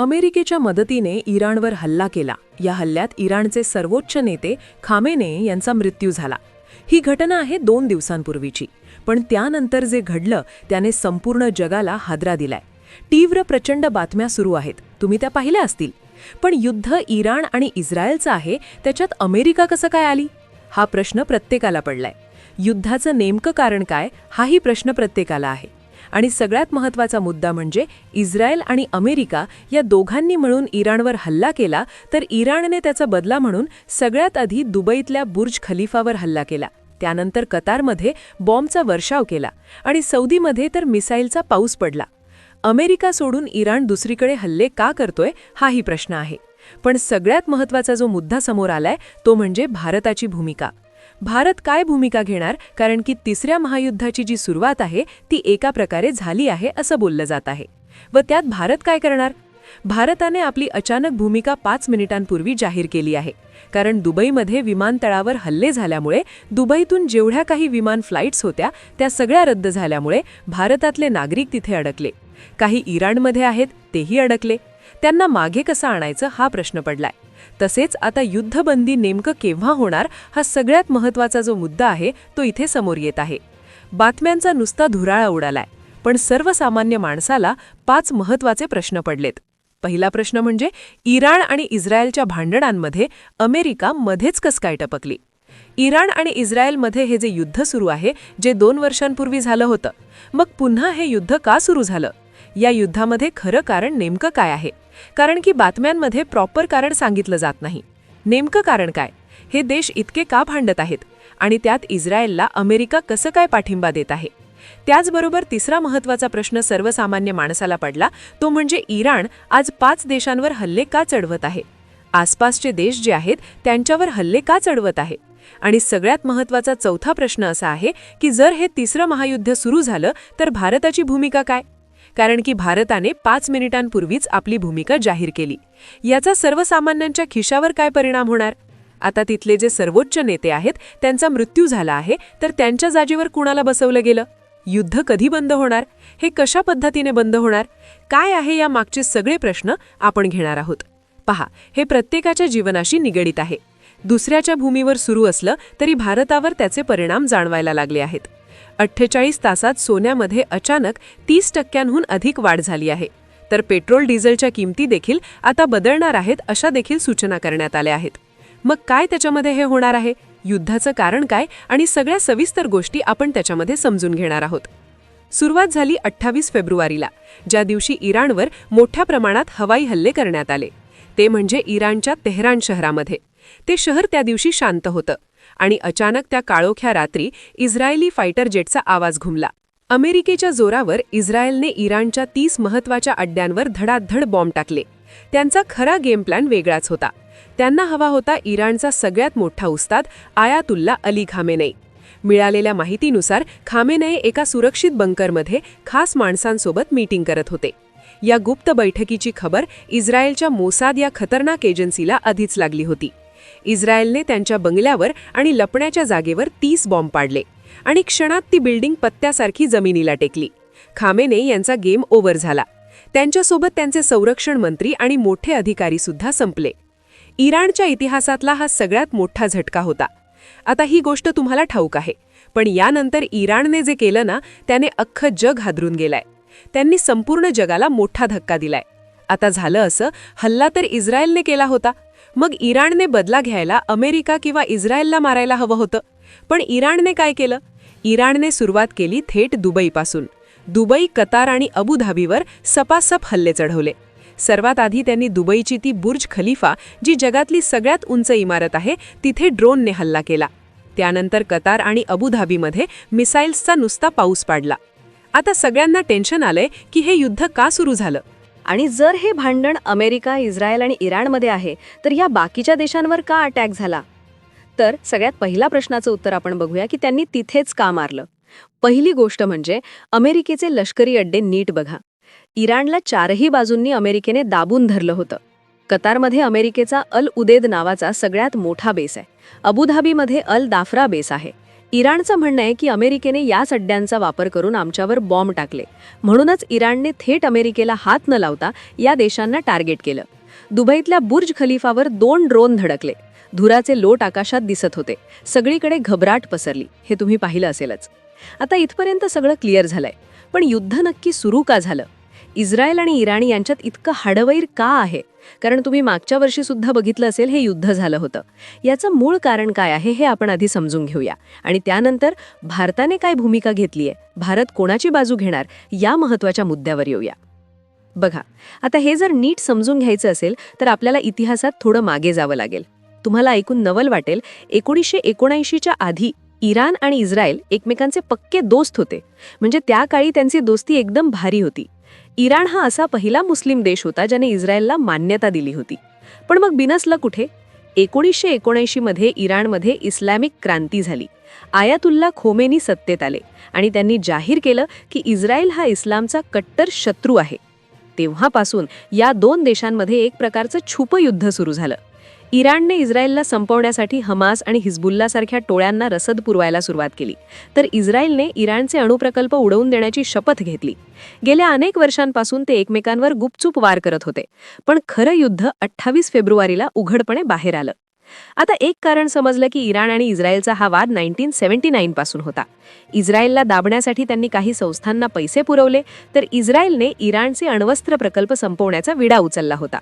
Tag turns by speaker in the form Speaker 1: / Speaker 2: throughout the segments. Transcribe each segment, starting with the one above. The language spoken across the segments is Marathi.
Speaker 1: अमेरिकेच्या मदतीने इराणवर हल्ला केला. या हल्ल्यात इराणचे सर्वोच्च नेते खामेनेई यांचा मृत्यू झाला. ही घटना आहे 2 दिवसांपूर्वीची. पण त्यानंतर जे घडलं त्याने संपूर्ण जगाला हादरा दिलाय. तीव्र प्रचंड बातम्या सुरू आहेत, तुम्ही त्या पाहिल्या असतील. पण युद्ध इराण आणि इस्रायलचं आहे, त्याच्यात अमेरिका कसं काय आली? हा प्रश्न प्रत्येकाला पडलाय. युद्धाचं नेमकं कारण काय, हाही प्रश्न प्रत्येकाला आहे. आणि सगळ्यात महत्त्वाचा मुद्दा म्हणजे इस्रायल आणि अमेरिका या दोघांनी मिळून इराणवर हल्ला केला, तर इराणने त्याचा बदला म्हणून सगळ्यात आधी दुबईतल्या बुर्ज खलिफावर हल्ला केला. त्यानंतर कतारमध्ये बॉम्बचा वर्षाव केला आणि सौदीमध्ये तर मिसाईलचा पाऊस पडला. अमेरिका सोडून इराण दुसरीकडे हल्ले का करतोय, हाही प्रश्न आहे. पण सगळ्यात महत्त्वाचा जो मुद्दा समोर आलाय तो म्हणजे भारताची भूमिका. भारत काय भूमिका घेणार, कारण की तिसऱ्या महायुद्धाची जी सुरुवात आहे ती एका प्रकारे झाली आहे असं बोललं जात आहे. व त्यात भारत काय करणार? भारताने आपली अचानक भूमिका 5 मिनिटांपूर्वी जाहीर केली आहे. कारण दुबईमध्ये विमानतळावर हल्ले झाल्यामुळे दुबईतून जेवढ्या काही विमान फ्लाईट्स होत्या त्या सगळ्या रद्द झाल्यामुळे भारतातले नागरिक तिथे अडकले. काही इराणमध्ये आहेत, तेही अडकले. त्यांना मागे कसं आणायचं हा प्रश्न पडलाय. तसेच आता युद्धबंदी नेमकं केव्हा होणार, हा सगळ्यात महत्त्वाचा जो मुद्दा आहे तो इथे समोर येत आहे. बातम्यांचा नुसता धुराळा उडालाय, पण सर्वसामान्य माणसाला 5 महत्त्वाचे प्रश्न पडलेत. पहिला प्रश्न म्हणजे इराण आणि इस्रायलच्या भांडणांमध्ये अमेरिका मध्येच कसं काय टपकली? इराण आणि इस्रायलमध्ये हे जे युद्ध सुरू आहे, जे 2 वर्षांपूर्वी झालं होतं, मग पुन्हा हे युद्ध का सुरू झालं? या युद्धामध्ये खरं कारण नेमकं काय आहे? कारण की बातम्यांमध्ये प्रॉपर कारण सांगितलं जात नाही. नेमकं कारण काय? हे देश इतके का भांडत आहेत? आणि त्यात इस्रायलला अमेरिका कसं काय पाठिंबा देत आहे? त्याचबरोबर तिसरा महत्त्वाचा प्रश्न सर्वसामान्य माणसाला पडला, तो म्हणजे इराण आज 5 देशांवर हल्ले का चढवत आहे? आसपासचे देश जे आहेत त्यांच्यावर हल्ले का चढवत आहे? आणि सगळ्यात महत्त्वाचा चौथा प्रश्न असा आहे की जर हे तिसरं महायुद्ध सुरू झालं तर भारताची भूमिका काय? कारण की भारताने 5 मिनिटांपूर्वीच आपली भूमिका जाहीर केली. याचा सर्वसामान्यांच्या खिशावर काय परिणाम होणार? आता तिथले जे सर्वोच्च नेते आहेत त्यांचा मृत्यू झाला आहे, तर त्यांच्या जागेवर कुणाला बसवलं गेलं? युद्ध कधी बंद होणार? हे कशा पद्धतीने बंद होणार? काय आहे या मागचे सगळे प्रश्न आपण घेणार आहोत. पहा, हे प्रत्येकाच्या जीवनाशी निगडीत आहे. दुसऱ्याच्या भूमीवर सुरू असलं तरी भारतावर त्याचे परिणाम जाणवायला लागले आहेत. 48 तासात सोन्यामध्ये अचानक 30% अधिक वाढ झाली आहे. तर पेट्रोल डिझेलच्या किमती देखील आता बदलणार आहेत अशा देखील सूचना करण्यात आल्या आहेत. मग काय त्याच्यामध्ये हे होणार आहे? युद्धाचं कारण काय आणि सगळ्या सविस्तर गोष्टी आपण त्याच्यामध्ये समजून घेणार आहोत. सुरुवात झाली 28 फेब्रुवारीला, ज्या दिवशी इराणवर मोठ्या प्रमाणात हवाई हल्ले करण्यात आले. ते म्हणजे इराणच्या तेहरान शहरामध्ये. ते शहर त्या दिवशी शांत होतं आणि अचानक त्या काळोख्या रात्री इस्रायली फायटर जेटचा आवाज घुमला. अमेरिकेच्या जोरावर इस्रायलने इराणच्या 30 महत्त्वाच्या अड्ड्यांवर धडाधड बॉम्ब टाकले. त्यांचा खरा गेम प्लॅन वेगळाच होता. त्यांना हवा होता इराणचा सगळ्यात मोठा उस्ताद आयातुल्ला अली खामेनेई. मिळालेल्या माहितीनुसार खामेनेई एका सुरक्षित बंकरमध्ये खास माणसांसोबत मीटिंग करत होते. या गुप्त बैठकीची खबर इस्रायलच्या मोसाद या खतरनाक एजन्सीला आधीच लागली होती. इस्रायलने त्यांच्या बंगल्यावर आणि लपण्याच्या जागेवर 30 बॉम्ब पाडले आणि क्षणात ती बिल्डिंग पत्त्यासारखी जमिनीला टेकली. खामेनेई यांचा गेम ओव्हर झाला. त्यांच्यासोबत त्यांचे संरक्षण मंत्री आणि मोठे अधिकारी सुद्धा संपले. इराणच्या इतिहासातला हा सगळ्यात मोठा झटका होता. आता ही गोष्ट तुम्हाला ठाऊक आहे, पण यानंतर इराणने जे केलं ना, त्याने अख्खं जग हादरून गेलाय. त्यांनी संपूर्ण जगाला मोठा धक्का दिलाय. आता झालं असं, हल्ला तर इस्रायलने केला होता, मग इराणने बदला घ्यायला अमेरिका किंवा इस्रायलला मारायला हवं होतं. पण इराणने काय केलं? इराणने सुरुवात केली थेट दुबईपासून. दुबई, कतार आणि अबुधाबीवर सपासप हल्ले चढवले. सर्वात आधी त्यांनी दुबईची ती बुर्ज खलिफा, जी जगातली सगळ्यात उंच इमारत आहे, तिथे ड्रोनने हल्ला केला. त्यानंतर कतार आणि अबुधाबीमध्ये मिसाईल्सचा नुसता पाऊस पाडला. आता सगळ्यांना टेन्शन आलंय की हे युद्ध का सुरू झालं?
Speaker 2: आणि जर हे भांडण अमेरिका, इस्रायल आणि इराणमध्ये आहे, तर या बाकीच्या देशांवर का अटॅक झाला? तर सगळ्यात पहिला प्रश्नाचं उत्तर आपण बघूया की त्यांनी तिथेच का मारलं. पहिली गोष्ट म्हणजे अमेरिकेचे लष्करी अड्डे नीट बघा. इराणला 4ही बाजूंनी अमेरिकेने दाबून धरलं होतं. कतारमध्ये अमेरिकेचा अल उदेद नावाचा सगळ्यात मोठा बेस आहे. अबुधाबीमध्ये अल दाफरा बेस आहे. इराणचं म्हणणं आहे की अमेरिकेने याच अड्ड्यांचा वापर करून आमच्यावर बॉम्ब टाकले, म्हणूनच इराणने थेट अमेरिकेला हात न लावता या देशांना टार्गेट केलं. दुबईतल्या बुर्ज खलिफावर 2 ड्रोन धडकले. धुराचे लोट आकाशात दिसत होते. सगळीकडे घबराट पसरली. हे तुम्ही पाहिलं असेलच. आता इथपर्यंत सगळं क्लिअर झालंय. पण युद्ध नक्की सुरू का झालं? इस्रायल आणि इराण यांच्यात इतकं हाडवैर का आहे? कारण तुम्ही मागच्या वर्षी सुद्धा बघितलं असेल, हे युद्ध झालं होतं. याचं मूळ कारण काय आहे हे आपण आधी समजून घेऊया, आणि त्यानंतर भारताने काय भूमिका घेतलीय, भारत कोणाची बाजू घेणार, या महत्त्वाच्या मुद्द्यावर येऊया. बघा, आता हे जर नीट समजून घ्यायचं असेल तर आपल्याला इतिहासात थोडं मागे जावं लागेल. तुम्हाला ऐकून नवल वाटेल, 1979च्या आधी इराण आणि इस्रायल एकमेकांचे पक्के दोस्त होते. म्हणजे त्या काळी त्यांची दोस्ती एकदम भारी होती. इराण हा असा पहिला मुस्लिम देश होता ज्याने इस्रायलला मान्यता दिली होती. पण मग बिनसलं कुठे? 1979 मध्ये इराणमध्ये इस्लामिक क्रांती झाली. आयातुल्ला खोमेनी सत्तेत आले आणि त्यांनी जाहीर केलं की इस्रायल हा इस्लामचा कट्टर शत्रू आहे. तेव्हापासून या 2 देशांमध्ये एक प्रकारचं छुपं युद्ध सुरू झालं. इराणने इस्रायलला संपवण्यासाठी हमास आणि हिजबुल्लासारख्या टोळ्यांना रसद पुरवायला सुरुवात केली, तर इस्रायलने इराणचे अणुप्रकल्प उडवून देण्याची शपथ घेतली. गेल्या अनेक वर्षांपासून ते एकमेकांवर गुपचूप वार करत होते. पण खरं युद्ध 28 फेब्रुवारीला उघडपणे बाहेर आलं. आता एक कारण समजलं की इराण आणि इस्रायलचा हा वाद 1979 पासून होता. इस्रायलला दाबण्यासाठी त्यांनी काही संस्थांना पैसे पुरवले, तर इस्रायलने इराणचे अण्वस्त्र प्रकल्प संपवण्याचा विडा उचलला होता.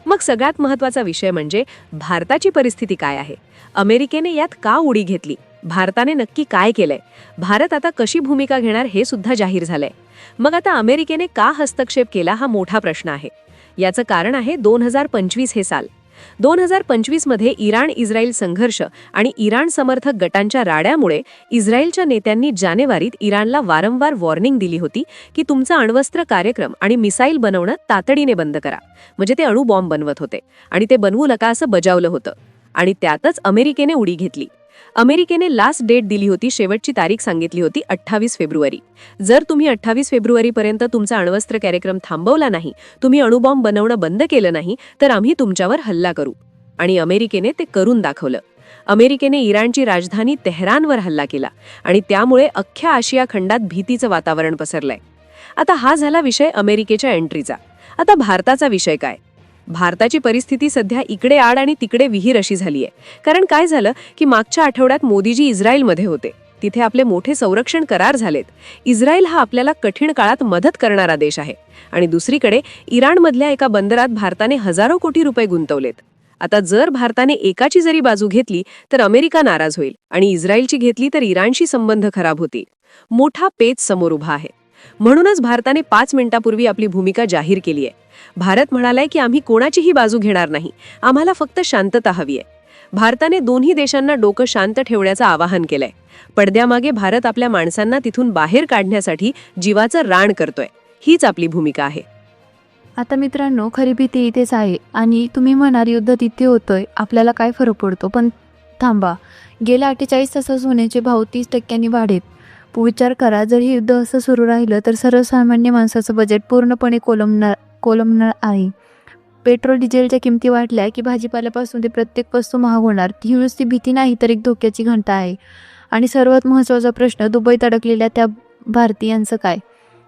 Speaker 2: मग सगळ्यात महत्त्वाचा विषय म्हणजे भारताची परिस्थिती काय आहे? अमेरिकेने यात का उडी घेतली? भारताने नक्की काय केलंय? भारत आता कशी भूमिका घेणार हे सुद्धा जाहीर झालंय. मग आता अमेरिकेने का हस्तक्षेप केला हा मोठा प्रश्न आहे. याचं कारण आहे 2025 हे साल. 2025 मध्ये इराण इस्रायल संघर्ष आणि इराण समर्थक गटांच्या राड्यामुळे इस्रायलच्या नेत्यांनी जानेवारीत इराणला वारंवार वॉर्निंग दिली होती की तुमचा अण्वस्त्र कार्यक्रम आणि मिसाईल बनवणं तातडीने बंद करा. म्हणजे ते अणुबॉम्ब बनवत होते आणि ते बनवू नका असं बजावलं होतं. आणि त्यातच अमेरिकेने उडी घेतली. अमेरिकेने लास्ट डेट दिली होती, शेवटची तारीख सांगितली होती 28 फेब्रुवारी. जर तुम्ही 28 फेब्रुवारीपर्यंत तुमचा अण्वस्त्र कार्यक्रम थांबवला नाही, तुम्ही अणुबॉम्ब बनवणं बंद केलं नाही, तर आम्ही तुमच्यावर हल्ला करू. आणि अमेरिकेने ते करून दाखवलं. अमेरिकेने इराणची राजधानी तेहरानवर हल्ला केला आणि त्यामुळे अख्ख्या आशिया खंडात भीतीचं वातावरण पसरलंय. आता हा झाला विषय अमेरिकेच्या एंट्रीचा. आता भारताचा विषय काय? भारताची परिस्थिती सध्या इकडे आड आणि तिकडे विहीर अशी झालीय. कारण काय झालं की मागच्या आठवड्यात मोदीजी इस्रायलमध्ये होते. तिथे आपले मोठे संरक्षण करार झालेत. इस्रायल हा आपल्याला कठीण काळात मदत करणारा देश आहे. आणि दुसरीकडे इराणमधल्या एका बंदरात भारताने हजारो कोटी रुपये गुंतवलेत. आता जर भारताने एकाची जरी बाजू घेतली तर अमेरिका नाराज होईल आणि इस्रायलची घेतली तर इराणशी संबंध खराब होतील. मोठा पेच समोर उभा आहे. म्हणूनच भारताने 5 मिनिटापूर्वी आपली भूमिका जाहीर केली आहे. भारत म्हणालाय की आम्ही कोणाचीही बाजू घेणार नाही, आम्हाला फक्त शांतता हवी आहे. भारताने दोन्ही देशांना डोकं शांत ठेवण्याचं आवाहन केलंय. पडद्यामागे भारत आपल्या माणसांना तिथून बाहेर काढण्यासाठी जीवाचं रान करतोय. हीच आपली भूमिका आहे.
Speaker 3: आता मित्रांनो, खरी भीती इथेच आहे. आणि तुम्ही म्हणाल युद्ध तिथे होतंय, आपल्याला काय फरक पडतो? पण थांबा, गेल्या 48 तासात सोन्याचे भाव 30% वाढेत. विचार करा, जर हे युद्ध असं सुरू राहिलं तर सर्वसामान्य माणसाचं बजेट पूर्णपणे कोलमणार आहे. पेट्रोल डिझेलच्या किमती वाढल्या की भाजीपाल्यापासून ते प्रत्येक वस्तू महाग होणार. ही नुसती भीती नाही तर एक धोक्याची घंटा आहे. आणि सर्वात महत्त्वाचा प्रश्न, दुबईत अडकलेल्या त्या भारतीयांचं काय?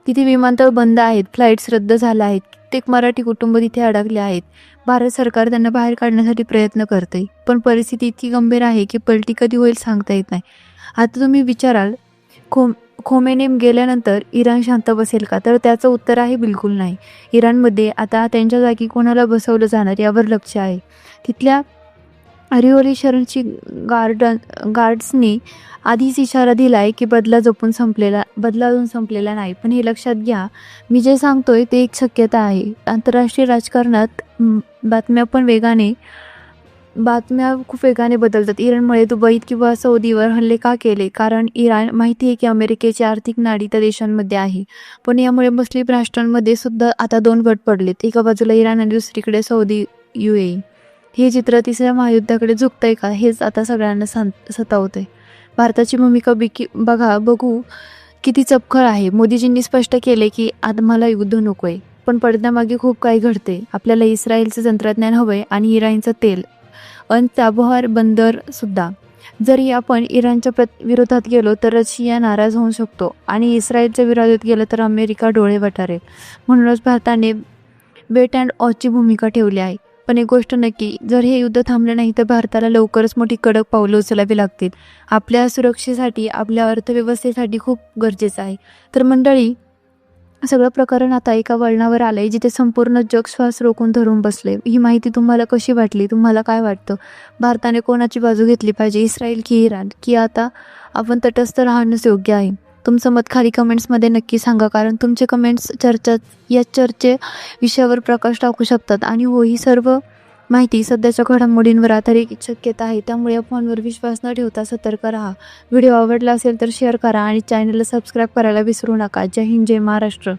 Speaker 3: तिथे विमानतळ बंद आहेत, फ्लाईट्स रद्द झाल्या आहेत, कित्येक मराठी कुटुंब तिथे अडकले आहेत. भारत सरकार त्यांना बाहेर काढण्यासाठी प्रयत्न करते, पण परिस्थिती इतकी गंभीर आहे की पलटी कधी होईल सांगता येत नाही. आता तुम्ही विचाराल, खोमेनी गेल्यानंतर इराण शांत बसेल का? तर त्याचं उत्तर आहे बिलकुल नाही. इराणमध्ये आता त्यांच्या जागी कोणाला बसवलं जाणार यावर लक्ष आहे. तिथल्या रिव्होल्युशनरी गार्ड्सनी आधीच इशारा दिला आहे की बदला अजून संपलेला नाही. पण हे लक्षात घ्या, मी जे सांगतोय ते एक शक्यता आहे. आंतरराष्ट्रीय राजकारणात बातम्या खूप वेगाने बदलतात. इराणमुळे दुबईत किंवा सौदीवर हल्ले का केले? कारण इराण माहिती आहे की अमेरिकेची आर्थिक नाडी त्या देशांमध्ये आहे. पण यामुळे मुस्लिम राष्ट्रांमध्ये सुद्धा आता 2 गट पडलेत. एका बाजूला इराण आणि दुसरीकडे सौदी UAE. हे चित्र तिसऱ्या महायुद्धाकडे झुकतंय का? हेच आता सगळ्यांना सतावतंय. भारताची भूमिका बघू किती चपखळ आहे. मोदीजींनी स्पष्ट केले की आम्हाला युद्ध नकोय, पण पडद्यामागे खूप काही घडते. आपल्याला इस्रायलचं तंत्रज्ञान हवंय आणि इराणचं तेल, चाबहार बंदर सुद्धा. जरी आपण इराणच्या विरोधात गेलो तर रशिया नाराज होऊ शकतो आणि इस्रायलच्या विरोधात गेलं तर अमेरिका डोळे वटारेल. म्हणूनच भारताने वेट अँड वॉचची भूमिका ठेवली आहे. पण एक गोष्ट नक्की, जर हे युद्ध थांबलं नाही तर भारताला लवकरच मोठी कडक पावलं उचलावी लागतील. आपल्या सुरक्षेसाठी, आपल्या अर्थव्यवस्थेसाठी खूप गरजेचं आहे. तर मंडळी, सगळं प्रकरण आता एका वळणावर आलं आहे जिथे संपूर्ण जग श्वास रोखून धरून बसले. ही माहिती तुम्हाला कशी वाटली? तुम्हाला काय वाटतं? भारताने कोणाची बाजू घेतली पाहिजे, इस्रायल की इराण, की आता आपण तटस्थ राहणंच योग्य आहे? तुमचं मत खाली कमेंट्समध्ये नक्की सांगा, कारण तुमचे कमेंट्स या चर्चे विषयावर प्रकाश टाकू शकतात. आणि ही सर्व माहिती सध्याच्या घडामोडींवर आधारित शक्यता आहे, त्यामुळे अफवांवर विश्वास न ठेवता सतर्क राहा. व्हिडिओ आवडला असेल तर शेअर करा आणि चॅनलला सबस्क्राईब करायला विसरू नका. जय हिंद, जय महाराष्ट्र.